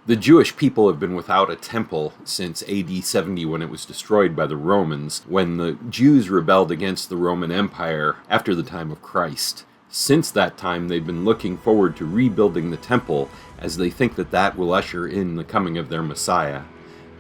The Jewish people have been without a temple since AD 70 when it was destroyed by the Romans, when the Jews rebelled against the Roman Empire after the time of Christ. Since that time, they've been looking forward to rebuilding the temple as they think that that will usher in the coming of their Messiah.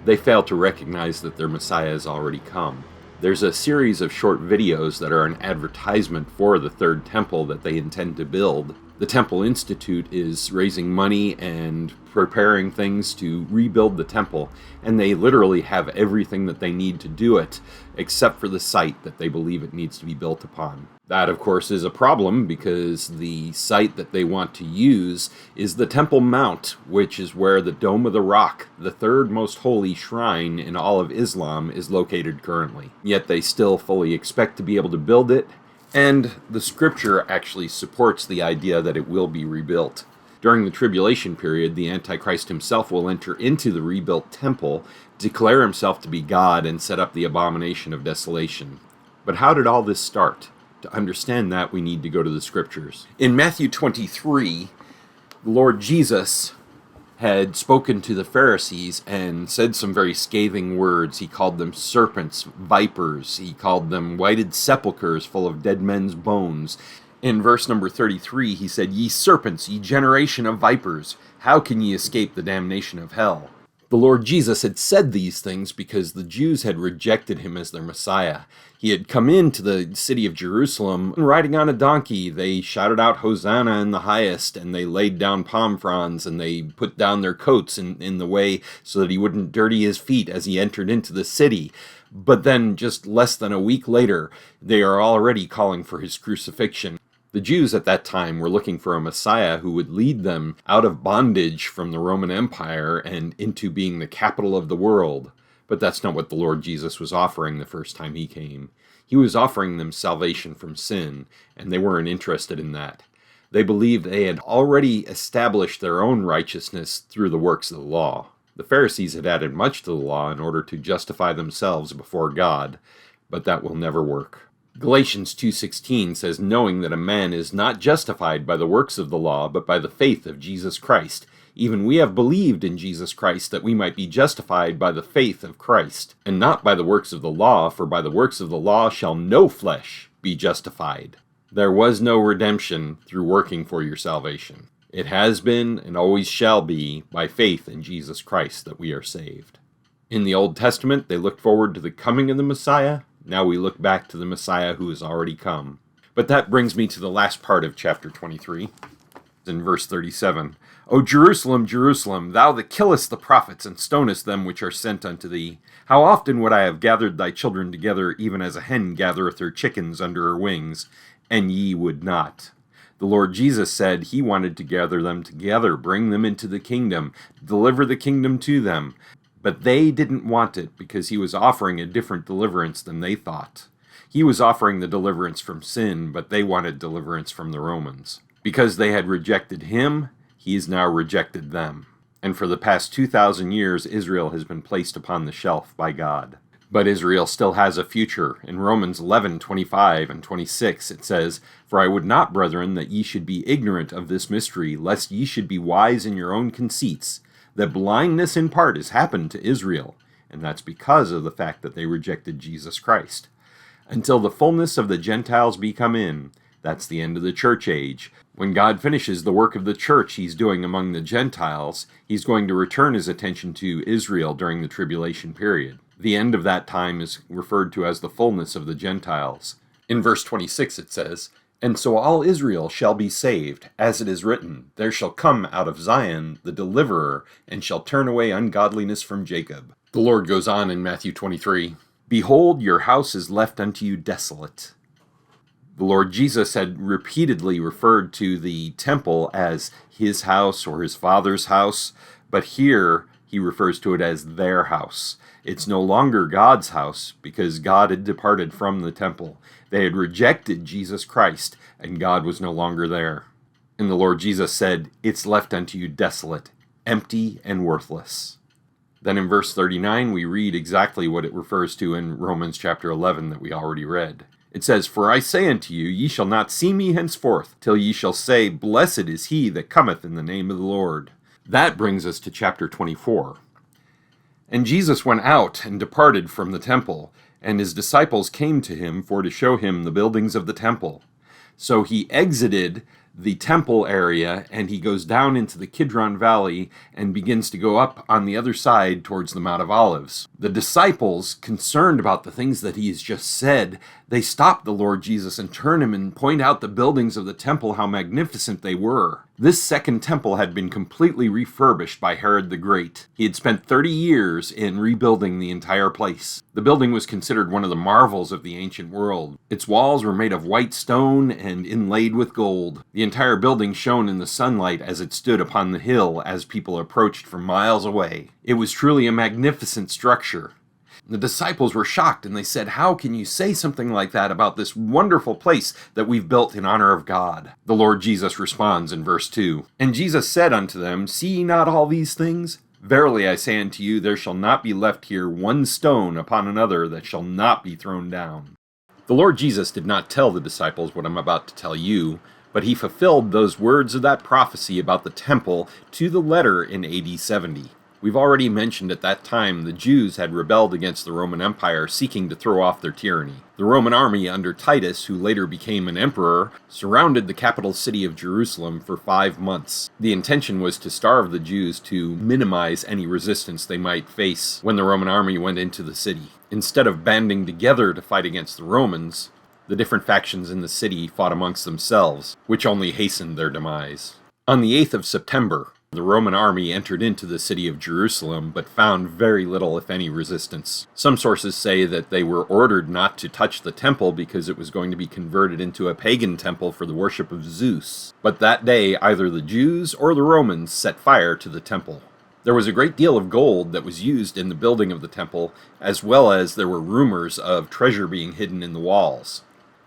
They fail to recognize that their Messiah has already come. There's a series of short videos that are an advertisement for the third temple that they intend to build. The Temple Institute is raising money and preparing things to rebuild the temple, and they literally have everything that they need to do it, except for the site that they believe it needs to be built upon. That, of course, is a problem because the site that they want to use is the Temple Mount, which is where the Dome of the Rock, the third most holy shrine in all of Islam, is located currently. Yet they still fully expect to be able to build it, and the scripture actually supports the idea that it will be rebuilt. During the tribulation period, the Antichrist himself will enter into the rebuilt temple, declare himself to be God, and set up the abomination of desolation. But how did all this start? To understand that, we need to go to the scriptures. In Matthew 23, the Lord Jesus had spoken to the Pharisees and said some very scathing words. He called them serpents, vipers. He called them whited sepulchres full of dead men's bones. In verse number 33, he said, "Ye serpents, ye generation of vipers, how can ye escape the damnation of hell?" The Lord Jesus had said these things because the Jews had rejected him as their Messiah. He had come into the city of Jerusalem riding on a donkey. They shouted out Hosanna in the highest, and they laid down palm fronds, and they put down their coats in the way so that he wouldn't dirty his feet as he entered into the city. But then, just less than a week later, they are already calling for his crucifixion. The Jews at that time were looking for a Messiah who would lead them out of bondage from the Roman Empire and into being the capital of the world. But that's not what the Lord Jesus was offering the first time he came. He was offering them salvation from sin, and they weren't interested in that. They believed they had already established their own righteousness through the works of the law. The Pharisees had added much to the law in order to justify themselves before God, but that will never work. Galatians 2:16 says, "Knowing that a man is not justified by the works of the law, but by the faith of Jesus Christ. Even we have believed in Jesus Christ, that we might be justified by the faith of Christ, and not by the works of the law, for by the works of the law shall no flesh be justified." There was no redemption through working for your salvation. It has been and always shall be by faith in Jesus Christ that we are saved. In the Old Testament, they looked forward to the coming of the Messiah. Now we look back to the Messiah who has already come. But that brings me to the last part of chapter 23. In verse 37, "O Jerusalem, Jerusalem, thou that killest the prophets and stonest them which are sent unto thee, how often would I have gathered thy children together, even as a hen gathereth her chickens under her wings, and ye would not." The Lord Jesus said he wanted to gather them together, bring them into the kingdom, deliver the kingdom to them. But they didn't want it because he was offering a different deliverance than they thought. He was offering the deliverance from sin, but they wanted deliverance from the Romans. Because they had rejected him, he has now rejected them. And for the past 2,000 years, Israel has been placed upon the shelf by God. But Israel still has a future. In Romans 11:25 and 26, it says, "For I would not, brethren, that ye should be ignorant of this mystery, lest ye should be wise in your own conceits, that blindness in part has happened to Israel," and that's because of the fact that they rejected Jesus Christ, "until the fullness of the Gentiles be come in." That's the end of the church age. When God finishes the work of the church he's doing among the Gentiles, he's going to return his attention to Israel during the tribulation period. The end of that time is referred to as the fullness of the Gentiles. In verse 26 it says, "And so all Israel shall be saved, as it is written, There shall come out of Zion the deliverer, and shall turn away ungodliness from Jacob." The Lord goes on in Matthew 23, "Behold, your house is left unto you desolate." The Lord Jesus had repeatedly referred to the temple as his house or his Father's house, but here he refers to it as their house. It's no longer God's house because God had departed from the temple. They had rejected Jesus Christ, and God was no longer there. And the Lord Jesus said, "It's left unto you desolate, empty, and worthless." Then in verse 39, we read exactly what it refers to in Romans chapter 11 that we already read. It says, "For I say unto you, ye shall not see me henceforth, till ye shall say, Blessed is he that cometh in the name of the Lord." That brings us to chapter 24. And Jesus went out and departed from the temple, and his disciples came to him for to show him the buildings of the temple. So he exited the temple area, and he goes down into the Kidron Valley and begins to go up on the other side towards the Mount of Olives. The disciples, concerned about the things that he has just said, they stop the Lord Jesus and turn him and point out the buildings of the temple, how magnificent they were. This second temple had been completely refurbished by Herod the Great. He had spent 30 years in rebuilding the entire place. The building was considered one of the marvels of the ancient world. Its walls were made of white stone and inlaid with gold. The entire building shone in the sunlight as it stood upon the hill as people approached from miles away. It was truly a magnificent structure. The disciples were shocked, and they said, "How can you say something like that about this wonderful place that we've built in honor of God?" The Lord Jesus responds in verse 2, "And Jesus said unto them, See ye not all these things? Verily I say unto you, there shall not be left here one stone upon another that shall not be thrown down." The Lord Jesus did not tell the disciples what I'm about to tell you, but he fulfilled those words of that prophecy about the temple to the letter in AD 70. We've already mentioned at that time the Jews had rebelled against the Roman Empire, seeking to throw off their tyranny. The Roman army under Titus, who later became an emperor, surrounded the capital city of Jerusalem for 5 months. The intention was to starve the Jews to minimize any resistance they might face when the Roman army went into the city. Instead of banding together to fight against the Romans, the different factions in the city fought amongst themselves, which only hastened their demise. On the 8th of September, the Roman army entered into the city of Jerusalem, but found very little, if any, resistance. Some sources say that they were ordered not to touch the temple because it was going to be converted into a pagan temple for the worship of Zeus. But that day, either the Jews or the Romans set fire to the temple. There was a great deal of gold that was used in the building of the temple, as well as there were rumors of treasure being hidden in the walls.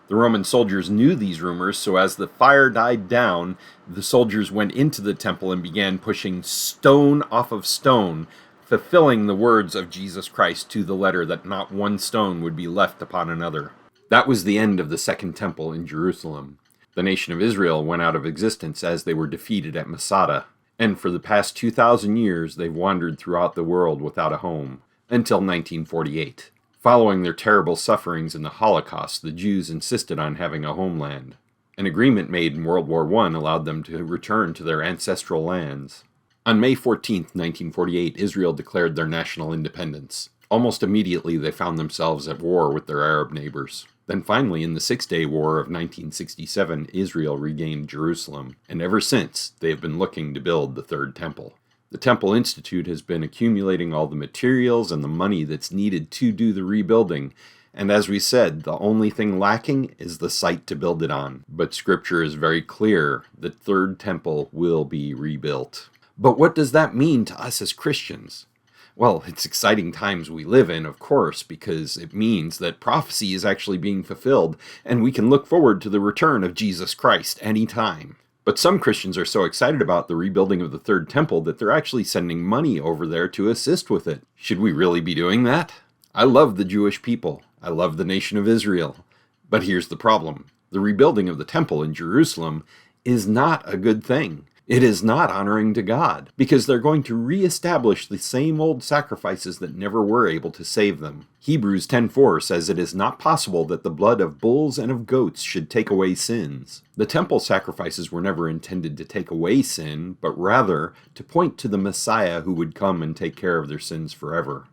The Roman soldiers knew these rumors, so as the fire died down, the soldiers went into the temple and began pushing stone off of stone, fulfilling the words of Jesus Christ to the letter that not one stone would be left upon another. That was the end of the second temple in Jerusalem. The nation of Israel went out of existence as they were defeated at Masada, and for the past 2,000 years they've wandered throughout the world without a home, until 1948. Following their terrible sufferings in the Holocaust, the Jews insisted on having a homeland. An agreement made in World War I allowed them to return to their ancestral lands. On May 14, 1948, Israel declared their national independence. Almost immediately, they found themselves at war with their Arab neighbors. Then finally, in the Six-Day War of 1967, Israel regained Jerusalem, and ever since, they have been looking to build the Third Temple. The Temple Institute has been accumulating all the materials and the money that's needed to do the rebuilding, and as we said, the only thing lacking is the site to build it on. But Scripture is very clear, the Third Temple will be rebuilt. But what does that mean to us as Christians? Well, it's exciting times we live in, of course, because it means that prophecy is actually being fulfilled, and we can look forward to the return of Jesus Christ any time. But some Christians are so excited about the rebuilding of the Third Temple that they're actually sending money over there to assist with it. Should we really be doing that? I love the Jewish people. I love the nation of Israel. But here's the problem. The rebuilding of the temple in Jerusalem is not a good thing. It is not honoring to God, because they're going to reestablish the same old sacrifices that never were able to save them. Hebrews 10:4 says it is not possible that the blood of bulls and of goats should take away sins. The temple sacrifices were never intended to take away sin, but rather to point to the Messiah who would come and take care of their sins forever.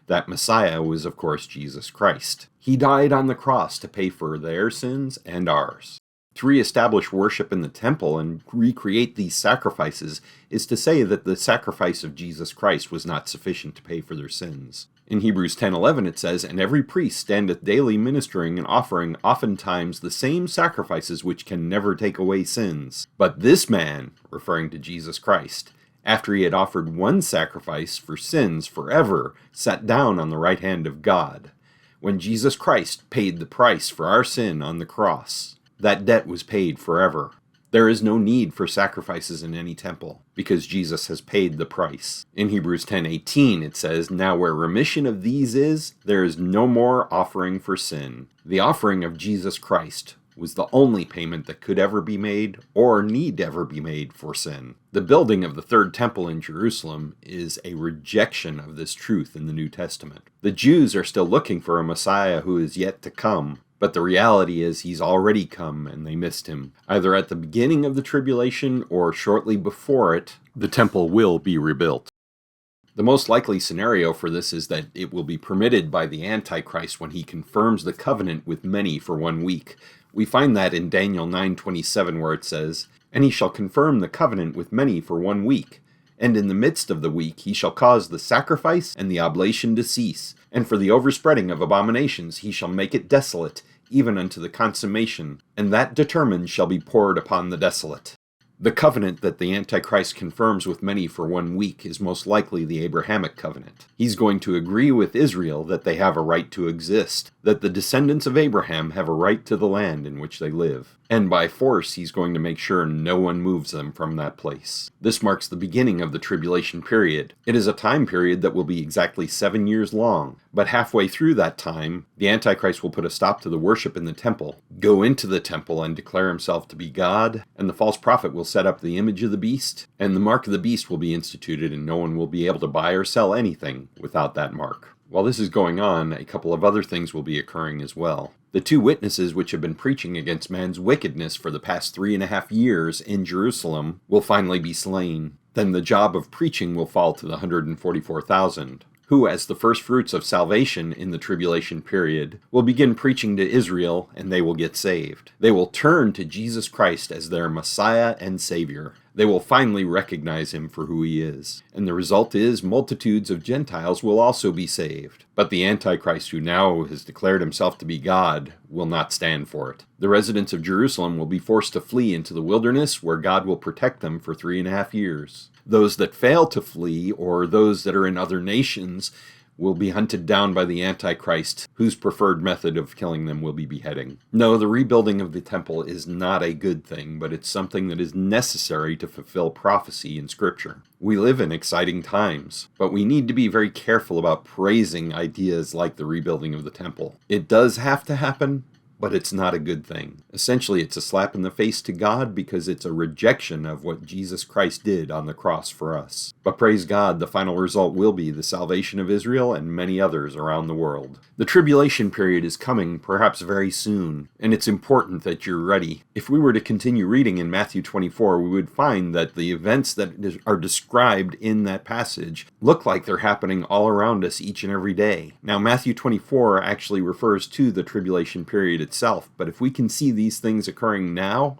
That Messiah was, of course, Jesus Christ. He died on the cross to pay for their sins and ours. To reestablish worship in the temple and recreate these sacrifices is to say that the sacrifice of Jesus Christ was not sufficient to pay for their sins. In Hebrews 10:11 it says, "And every priest standeth daily ministering and offering oftentimes the same sacrifices which can never take away sins. But this man," referring to Jesus Christ, "after he had offered one sacrifice for sins forever, sat down on the right hand of God." When Jesus Christ paid the price for our sin on the cross, that debt was paid forever. There is no need for sacrifices in any temple, because Jesus has paid the price. In Hebrews 10:18 it says, "Now where remission of these is, there is no more offering for sin." The offering of Jesus Christ was the only payment that could ever be made or need ever be made for sin. The building of the third temple in Jerusalem is a rejection of this truth in the New Testament. The Jews are still looking for a Messiah who is yet to come, but the reality is he's already come and they missed him. Either at the beginning of the tribulation or shortly before it, the temple will be rebuilt. The most likely scenario for this is that it will be permitted by the Antichrist when he confirms the covenant with many for 1 week. We find that in Daniel 9:27 where it says, "And he shall confirm the covenant with many for 1 week. And in the midst of the week he shall cause the sacrifice and the oblation to cease. And for the overspreading of abominations he shall make it desolate, even unto the consummation. And that determined shall be poured upon the desolate." The covenant that the Antichrist confirms with many for 1 week is most likely the Abrahamic covenant. He's going to agree with Israel that they have a right to exist, that the descendants of Abraham have a right to the land in which they live. And by force, he's going to make sure no one moves them from that place. This marks the beginning of the tribulation period. It is a time period that will be exactly 7 years long. But halfway through that time, the Antichrist will put a stop to the worship in the temple, go into the temple and declare himself to be God, and the false prophet will set up the image of the beast, and the mark of the beast will be instituted, and no one will be able to buy or sell anything without that mark. While this is going on, a couple of other things will be occurring as well. The 2 witnesses which have been preaching against man's wickedness for the past 3.5 years in Jerusalem will finally be slain. Then the job of preaching will fall to the 144,000. Who, as the first fruits of salvation in the tribulation period, will begin preaching to Israel, and they will get saved. They will turn to Jesus Christ as their Messiah and Savior. They will finally recognize him for who he is. And the result is multitudes of Gentiles will also be saved. But the Antichrist, who now has declared himself to be God, will not stand for it. The residents of Jerusalem will be forced to flee into the wilderness, where God will protect them for 3.5 years. Those that fail to flee, or those that are in other nations, will be hunted down by the Antichrist, whose preferred method of killing them will be beheading. No, the rebuilding of the temple is not a good thing, but it's something that is necessary to fulfill prophecy in Scripture. We live in exciting times, but we need to be very careful about praising ideas like the rebuilding of the temple. It does have to happen, but it's not a good thing. Essentially, it's a slap in the face to God because it's a rejection of what Jesus Christ did on the cross for us. But praise God, the final result will be the salvation of Israel and many others around the world. The tribulation period is coming, perhaps very soon, and it's important that you're ready. If we were to continue reading in Matthew 24, we would find that the events that are described in that passage look like they're happening all around us each and every day. Now, Matthew 24 actually refers to the tribulation period itself, but if we can see these things occurring now,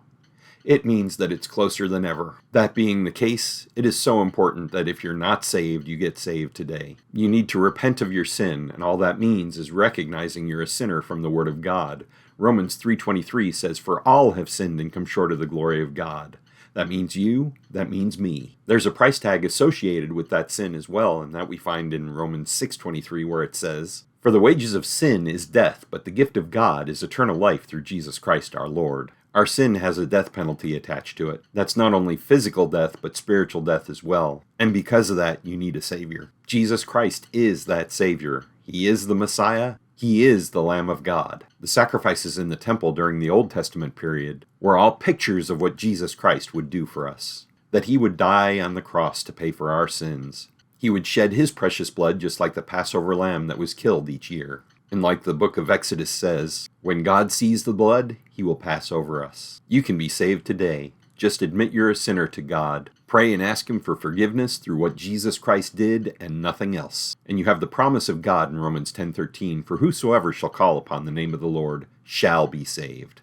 it means that it's closer than ever. That being the case, it is so important that if you're not saved, you get saved today. You need to repent of your sin, and all that means is recognizing you're a sinner from the Word of God. Romans 3:23 says, "For all have sinned and come short of the glory of God." That means you, that means me. There's a price tag associated with that sin as well, and that we find in Romans 6:23 where it says, "For the wages of sin is death, but the gift of God is eternal life through Jesus Christ our Lord." Our sin has a death penalty attached to it. That's not only physical death, but spiritual death as well. And because of that, you need a Savior. Jesus Christ is that Savior. He is the Messiah. He is the Lamb of God. The sacrifices in the temple during the Old Testament period were all pictures of what Jesus Christ would do for us. That he would die on the cross to pay for our sins. He would shed his precious blood just like the Passover lamb that was killed each year. And like the book of Exodus says, when God sees the blood, he will pass over us. You can be saved today. Just admit you're a sinner to God. Pray and ask him for forgiveness through what Jesus Christ did and nothing else. And you have the promise of God in Romans 10:13, "For whosoever shall call upon the name of the Lord shall be saved."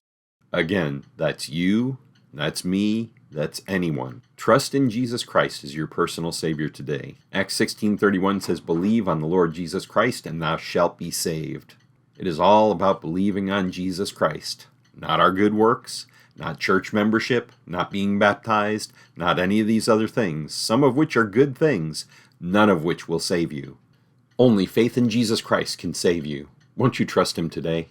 Again, that's you, that's me, that's anyone. Trust in Jesus Christ as your personal Savior today. Acts 16:31 says, "Believe on the Lord Jesus Christ, and thou shalt be saved." It is all about believing on Jesus Christ, not our good works, not church membership, not being baptized, not any of these other things, some of which are good things, none of which will save you. Only faith in Jesus Christ can save you. Won't you trust him today?